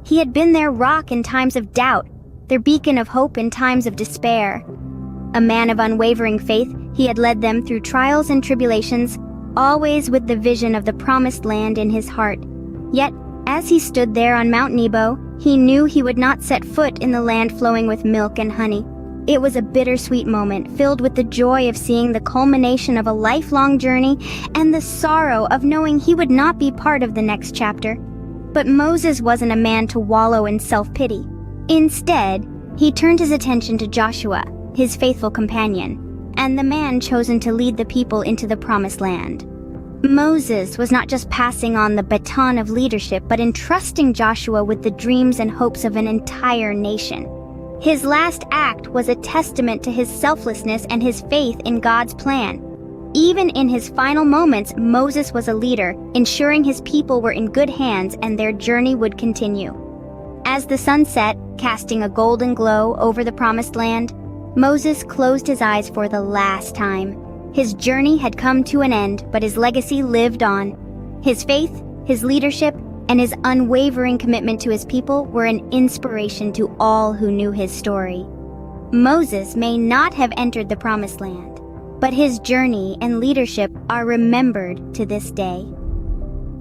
He had been their rock in times of doubt, their beacon of hope in times of despair. A man of unwavering faith, he had led them through trials and tribulations, always with the vision of the Promised Land in his heart. Yet, as he stood there on Mount Nebo, he knew he would not set foot in the land flowing with milk and honey. It was a bittersweet moment, filled with the joy of seeing the culmination of a lifelong journey and the sorrow of knowing he would not be part of the next chapter. But Moses wasn't a man to wallow in self-pity. Instead, he turned his attention to Joshua, his faithful companion, and the man chosen to lead the people into the Promised Land. Moses was not just passing on the baton of leadership, but entrusting Joshua with the dreams and hopes of an entire nation. His last act was a testament to his selflessness and his faith in God's plan. Even in his final moments, Moses was a leader, ensuring his people were in good hands and their journey would continue. As the sun set, casting a golden glow over the Promised Land, Moses closed his eyes for the last time. His journey had come to an end, but his legacy lived on. His faith, his leadership, and his unwavering commitment to his people were an inspiration to all who knew his story. Moses may not have entered the Promised Land, but his journey and leadership are remembered to this day.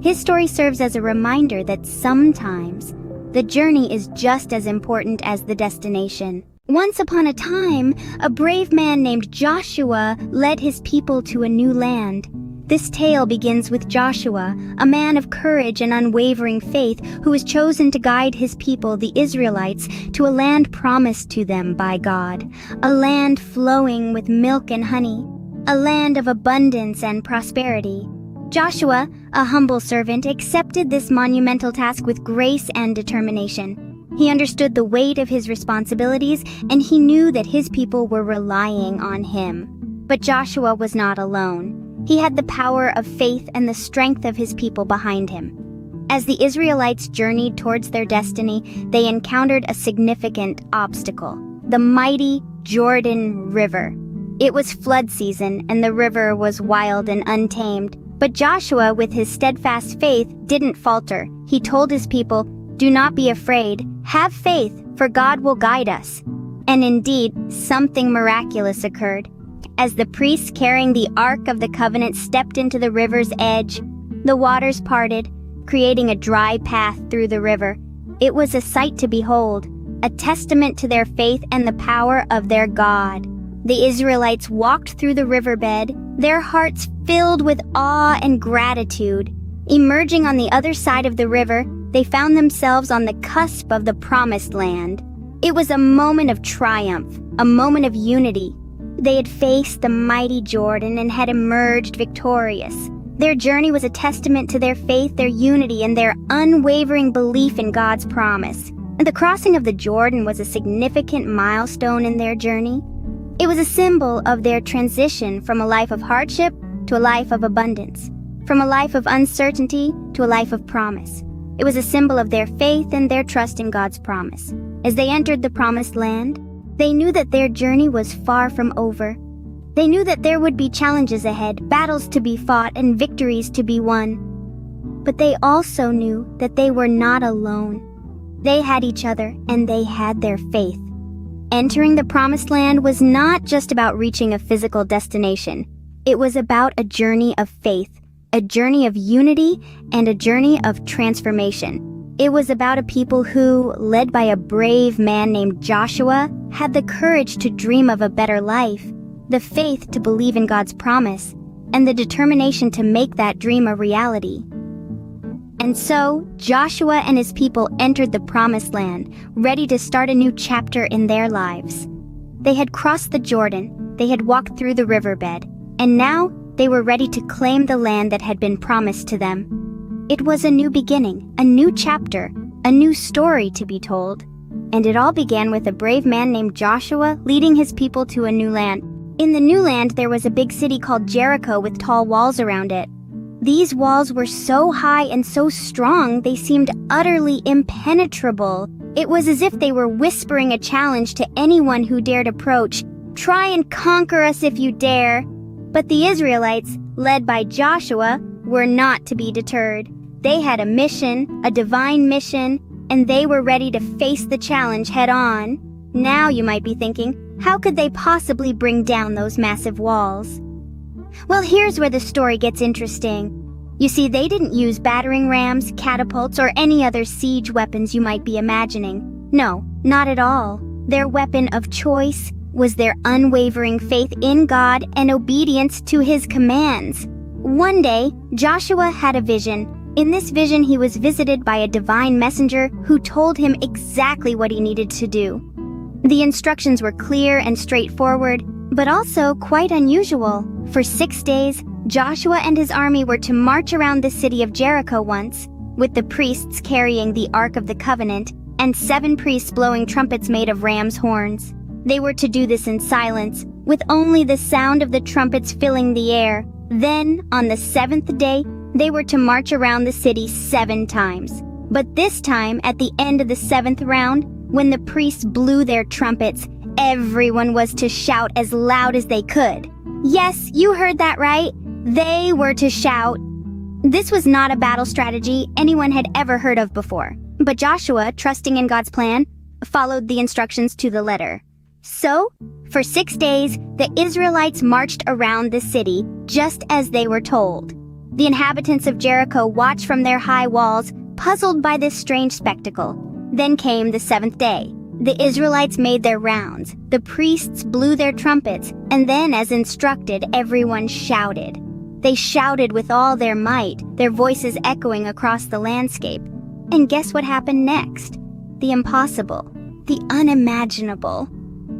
His story serves as a reminder that sometimes the journey is just as important as the destination. Once upon a time, a brave man named Joshua led his people to a new land. This tale begins with Joshua, a man of courage and unwavering faith who was chosen to guide his people, the Israelites, to a land promised to them by God, a land flowing with milk and honey, a land of abundance and prosperity. Joshua, a humble servant, accepted this monumental task with grace and determination. He understood the weight of his responsibilities, and he knew that his people were relying on him. But Joshua was not alone. He had the power of faith and the strength of his people behind him. As the Israelites journeyed towards their destiny, they encountered a significant obstacle: the mighty Jordan River. It was flood season, and the river was wild and untamed. But Joshua, with his steadfast faith, didn't falter. He told his people, "Do not be afraid. Have faith, for God will guide us." And indeed, something miraculous occurred. As the priests carrying the Ark of the Covenant stepped into the river's edge, the waters parted, creating a dry path through the river. It was a sight to behold, a testament to their faith and the power of their God. The Israelites walked through the riverbed, their hearts filled with awe and gratitude. Emerging on the other side of the river, they found themselves on the cusp of the Promised Land. It was a moment of triumph, a moment of unity. They had faced the mighty Jordan and had emerged victorious. Their journey was a testament to their faith, their unity, and their unwavering belief in God's promise. And the crossing of the Jordan was a significant milestone in their journey. It was a symbol of their transition from a life of hardship to a life of abundance, from a life of uncertainty to a life of promise. It was a symbol of their faith and their trust in God's promise. As they entered the promised land, they knew that their journey was far from over. They knew that there would be challenges ahead, battles to be fought, and victories to be won. But they also knew that they were not alone. They had each other, and they had their faith. Entering the promised land was not just about reaching a physical destination. It was about a journey of faith, a journey of unity, and a journey of transformation. It was about a people who, led by a brave man named Joshua, had the courage to dream of a better life, the faith to believe in God's promise, and the determination to make that dream a reality. And so, Joshua and his people entered the promised land, ready to start a new chapter in their lives. They had crossed the Jordan, they had walked through the riverbed, and now they were ready to claim the land that had been promised to them. It was a new beginning, a new chapter, a new story to be told. And it all began with a brave man named Joshua leading his people to a new land. In the new land, there was a big city called Jericho with tall walls around it. These walls were so high and so strong, they seemed utterly impenetrable. It was as if they were whispering a challenge to anyone who dared approach. Try and conquer us if you dare. But the Israelites, led by Joshua, were not to be deterred. They had a mission, a divine mission, and they were ready to face the challenge head on. Now you might be thinking, how could they possibly bring down those massive walls? Well, here's where the story gets interesting. You see, they didn't use battering rams, catapults, or any other siege weapons you might be imagining. No, not at all. Their weapon of choice was their unwavering faith in God and obedience to His commands. One day, Joshua had a vision. In this vision, he was visited by a divine messenger who told him exactly what he needed to do. The instructions were clear and straightforward, but also quite unusual. For 6 days, Joshua and his army were to march around the city of Jericho once, with the priests carrying the Ark of the Covenant and 7 priests blowing trumpets made of ram's horns. They were to do this in silence, with only the sound of the trumpets filling the air. Then, on the 7th day, they were to march around the city 7 times. But this time, at the end of the 7th round, when the priests blew their trumpets, everyone was to shout as loud as they could. Yes, you heard that right. They were to shout. This was not a battle strategy anyone had ever heard of before. But Joshua, trusting in God's plan, followed the instructions to the letter. So, for 6 days, the Israelites marched around the city just as they were told. The inhabitants of Jericho watched from their high walls, puzzled by this strange spectacle. Then came the 7th day. The Israelites made their rounds. The priests blew their trumpets, and then, as instructed, everyone shouted. They shouted with all their might, their voices echoing across the landscape. And guess what happened next? The impossible, the unimaginable.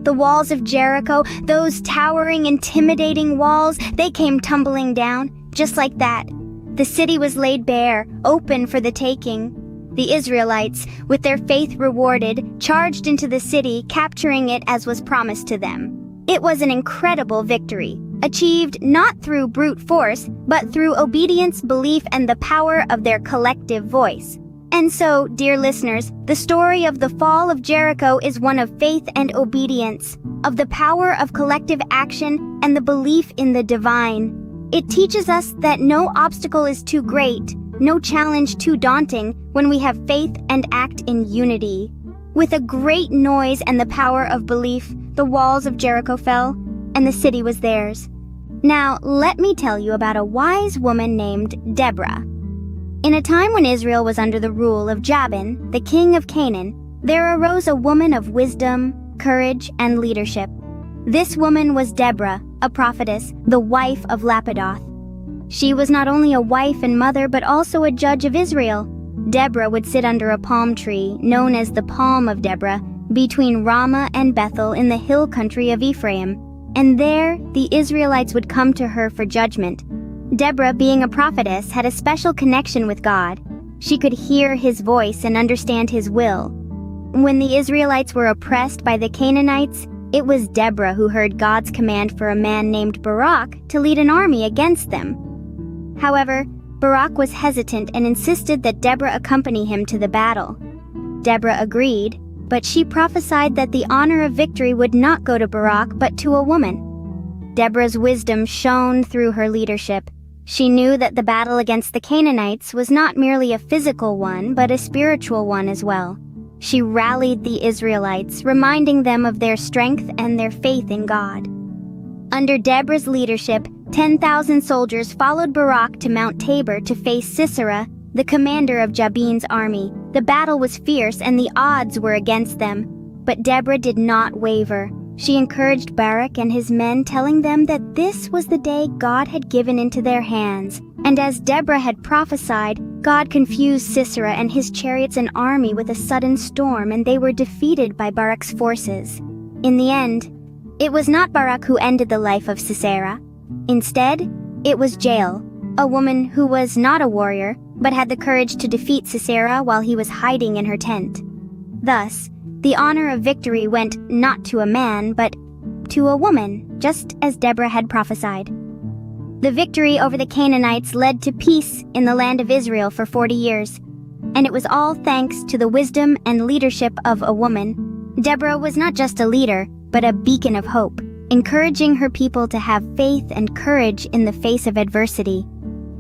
The walls of Jericho, those towering, intimidating walls, they came tumbling down, just like that. The city was laid bare, open for the taking. The Israelites, with their faith rewarded, charged into the city, capturing it as was promised to them. It was an incredible victory, achieved not through brute force, but through obedience, belief, and the power of their collective voice. And so, dear listeners, the story of the fall of Jericho is one of faith and obedience, of the power of collective action and the belief in the divine. It teaches us that no obstacle is too great, no challenge too daunting when we have faith and act in unity. With a great noise and the power of belief, the walls of Jericho fell, and the city was theirs. Now, let me tell you about a wise woman named Deborah. In a time when Israel was under the rule of Jabin, the king of Canaan, there arose a woman of wisdom, courage, and leadership. This woman was Deborah, a prophetess, the wife of Lapidoth. She was not only a wife and mother, but also a judge of Israel. Deborah would sit under a palm tree, known as the Palm of Deborah, between Ramah and Bethel in the hill country of Ephraim. And there, the Israelites would come to her for judgment. Deborah, being a prophetess, had a special connection with God. She could hear His voice and understand His will. When the Israelites were oppressed by the Canaanites, it was Deborah who heard God's command for a man named Barak to lead an army against them. However, Barak was hesitant and insisted that Deborah accompany him to the battle. Deborah agreed, but she prophesied that the honor of victory would not go to Barak but to a woman. Deborah's wisdom shone through her leadership. She knew that the battle against the Canaanites was not merely a physical one but a spiritual one as well. She rallied the Israelites, reminding them of their strength and their faith in God. Under Deborah's leadership, 10,000 soldiers followed Barak to Mount Tabor to face Sisera, the commander of Jabin's army. The battle was fierce and the odds were against them. But Deborah did not waver. She encouraged Barak and his men, telling them that this was the day God had given into their hands. And as Deborah had prophesied, God confused Sisera and his chariots and army with a sudden storm, and they were defeated by Barak's forces. In the end, it was not Barak who ended the life of Sisera. Instead, it was Jael, a woman who was not a warrior, but had the courage to defeat Sisera while he was hiding in her tent. Thus, the honor of victory went not to a man, but to a woman, just as Deborah had prophesied. The victory over the Canaanites led to peace in the land of Israel for 40 years, and it was all thanks to the wisdom and leadership of a woman. Deborah was not just a leader, but a beacon of hope, encouraging her people to have faith and courage in the face of adversity.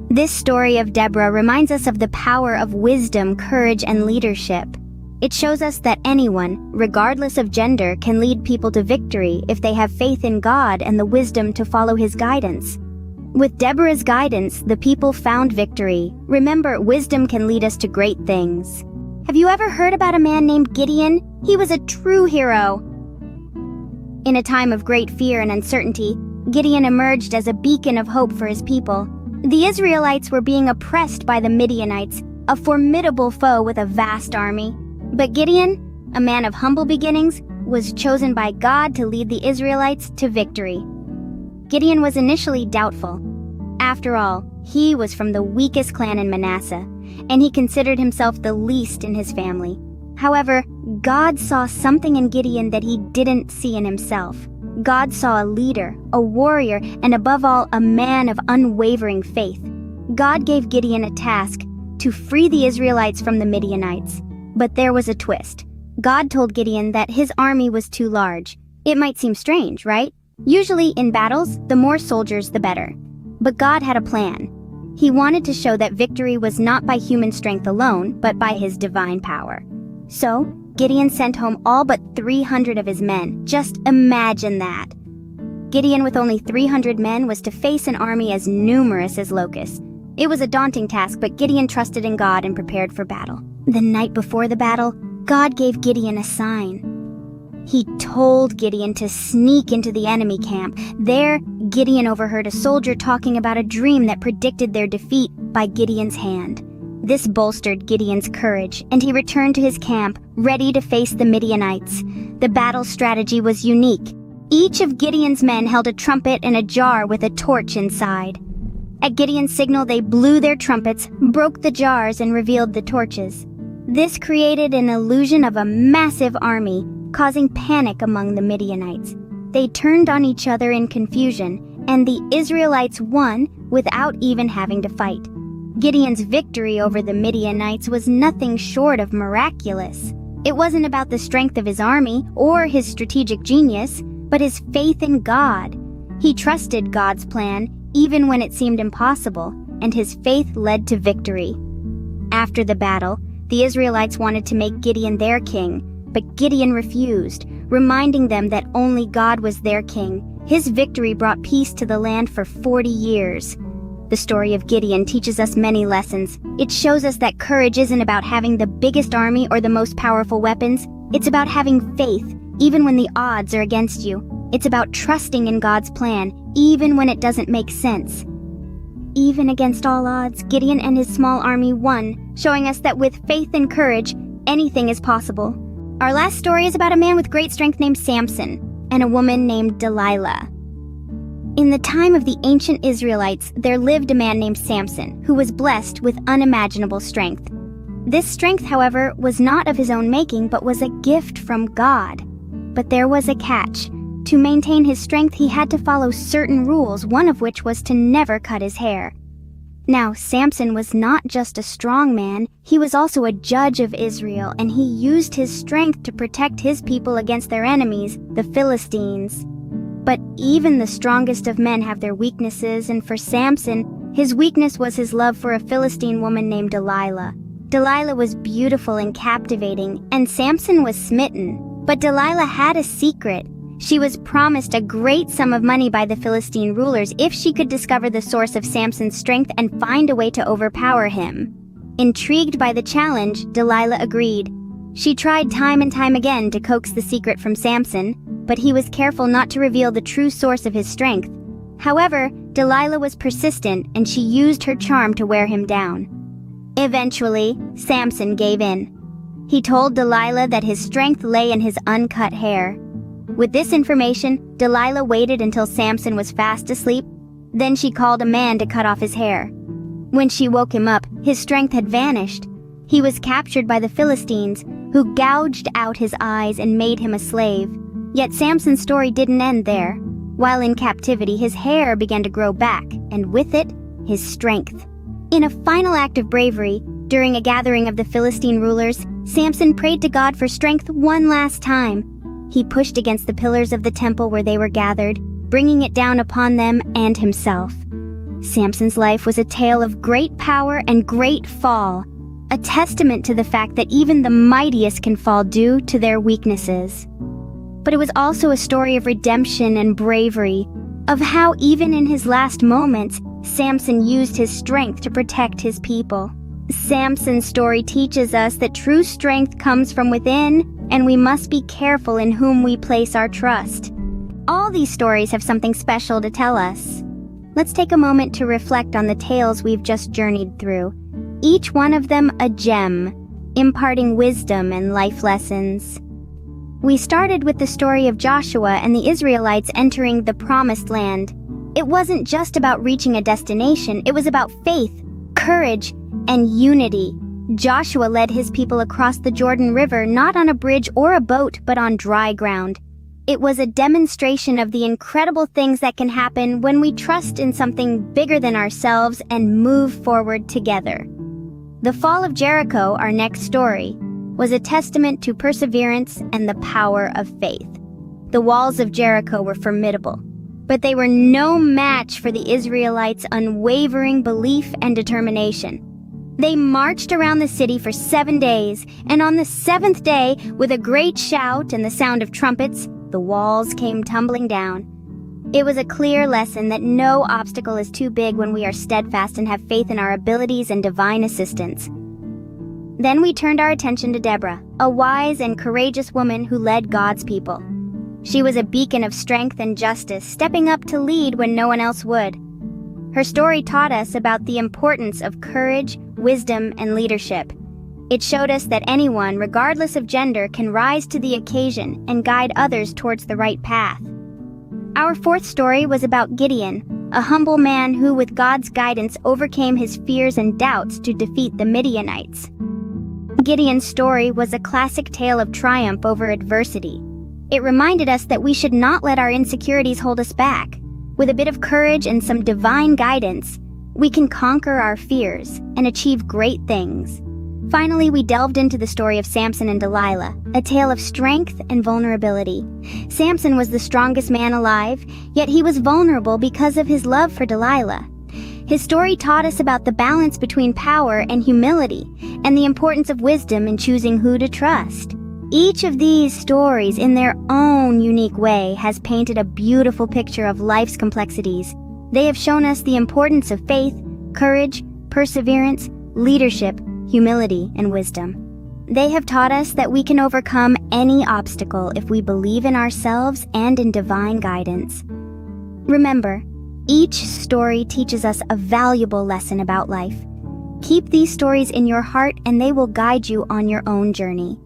This story of Deborah reminds us of the power of wisdom, courage, and leadership. It shows us that anyone, regardless of gender, can lead people to victory if they have faith in God and the wisdom to follow His guidance. With Deborah's guidance, the people found victory. Remember, wisdom can lead us to great things. Have you ever heard about a man named Gideon? He was a true hero. In a time of great fear and uncertainty, Gideon emerged as a beacon of hope for his people. The Israelites were being oppressed by the Midianites, a formidable foe with a vast army. But Gideon, a man of humble beginnings, was chosen by God to lead the Israelites to victory. Gideon was initially doubtful. After all, he was from the weakest clan in Manasseh, and he considered himself the least in his family. However, God saw something in Gideon that he didn't see in himself. God saw a leader, a warrior, and above all, a man of unwavering faith. God gave Gideon a task to free the Israelites from the Midianites. But there was a twist. God told Gideon that his army was too large. It might seem strange, right? Usually in battles, the more soldiers, the better. But God had a plan. He wanted to show that victory was not by human strength alone, but by His divine power. So, Gideon sent home all but 300 of his men. Just imagine that. Gideon with only 300 men was to face an army as numerous as locusts. It was a daunting task, but Gideon trusted in God and prepared for battle. The night before the battle, God gave Gideon a sign. He told Gideon to sneak into the enemy camp. There, Gideon overheard a soldier talking about a dream that predicted their defeat by Gideon's hand. This bolstered Gideon's courage, and he returned to his camp, ready to face the Midianites. The battle strategy was unique. Each of Gideon's men held a trumpet and a jar with a torch inside. At Gideon's signal, they blew their trumpets, broke the jars, and revealed the torches. This created an illusion of a massive army, causing panic among the Midianites. They turned on each other in confusion, and the Israelites won without even having to fight. Gideon's victory over the Midianites was nothing short of miraculous. It wasn't about the strength of his army or his strategic genius, but his faith in God. He trusted God's plan even when it seemed impossible, and his faith led to victory. After the battle, the Israelites wanted to make Gideon their king, but Gideon refused, reminding them that only God was their king. His victory brought peace to the land for 40 years. The story of Gideon teaches us many lessons. It shows us that courage isn't about having the biggest army or the most powerful weapons. It's about having faith, even when the odds are against you. It's about trusting in God's plan, even when it doesn't make sense. Even against all odds, Gideon and his small army won, showing us that with faith and courage, anything is possible. Our last story is about a man with great strength named Samson, and a woman named Delilah. In the time of the ancient Israelites, there lived a man named Samson, who was blessed with unimaginable strength. This strength, however, was not of his own making, but was a gift from God. But there was a catch. To maintain his strength, he had to follow certain rules, one of which was to never cut his hair. Now, Samson was not just a strong man, he was also a judge of Israel, and he used his strength to protect his people against their enemies, the Philistines. But even the strongest of men have their weaknesses, and for Samson, his weakness was his love for a Philistine woman named Delilah. Delilah was beautiful and captivating, and Samson was smitten. But Delilah had a secret. She was promised a great sum of money by the Philistine rulers if she could discover the source of Samson's strength and find a way to overpower him. Intrigued by the challenge, Delilah agreed. She tried time and time again to coax the secret from Samson, but he was careful not to reveal the true source of his strength. However, Delilah was persistent, and she used her charm to wear him down. Eventually, Samson gave in. He told Delilah that his strength lay in his uncut hair. With this information, Delilah waited until Samson was fast asleep. Then she called a man to cut off his hair. When she woke him up, his strength had vanished. He was captured by the Philistines, who gouged out his eyes and made him a slave. Yet Samson's story didn't end there. While in captivity, his hair began to grow back, and with it, his strength. In a final act of bravery, during a gathering of the Philistine rulers, Samson prayed to God for strength one last time. He pushed against the pillars of the temple where they were gathered, bringing it down upon them and himself. Samson's life was a tale of great power and great fall, a testament to the fact that even the mightiest can fall due to their weaknesses. But it was also a story of redemption and bravery, of how even in his last moments, Samson used his strength to protect his people. Samson's story teaches us that true strength comes from within, and we must be careful in whom we place our trust. All these stories have something special to tell us. Let's take a moment to reflect on the tales we've just journeyed through, each one of them a gem, imparting wisdom and life lessons. We started with the story of Joshua and the Israelites entering the Promised Land. It wasn't just about reaching a destination, it was about faith, courage, and unity. Joshua led his people across the Jordan River not on a bridge or a boat, but on dry ground. It was a demonstration of the incredible things that can happen when we trust in something bigger than ourselves and move forward together. The fall of Jericho, our next story, was a testament to perseverance and the power of faith. The walls of Jericho were formidable, but they were no match for the Israelites' unwavering belief and determination. They marched around the city for 7 days, and on the 7th day, with a great shout and the sound of trumpets, the walls came tumbling down. It was a clear lesson that no obstacle is too big when we are steadfast and have faith in our abilities and divine assistance. Then we turned our attention to Deborah, a wise and courageous woman who led God's people. She was a beacon of strength and justice, stepping up to lead when no one else would. Her story taught us about the importance of courage, wisdom, and leadership. It showed us that anyone, regardless of gender, can rise to the occasion and guide others towards the right path. Our fourth story was about Gideon, a humble man who, with God's guidance, overcame his fears and doubts to defeat the Midianites. Gideon's story was a classic tale of triumph over adversity. It reminded us that we should not let our insecurities hold us back. With a bit of courage and some divine guidance, we can conquer our fears and achieve great things. Finally, we delved into the story of Samson and Delilah, a tale of strength and vulnerability. Samson was the strongest man alive, yet he was vulnerable because of his love for Delilah. His story taught us about the balance between power and humility, and the importance of wisdom in choosing who to trust. Each of these stories, in their own unique way, has painted a beautiful picture of life's complexities. They have shown us the importance of faith, courage, perseverance, leadership, humility, and wisdom. They have taught us that we can overcome any obstacle if we believe in ourselves and in divine guidance. Remember, each story teaches us a valuable lesson about life. Keep these stories in your heart and they will guide you on your own journey.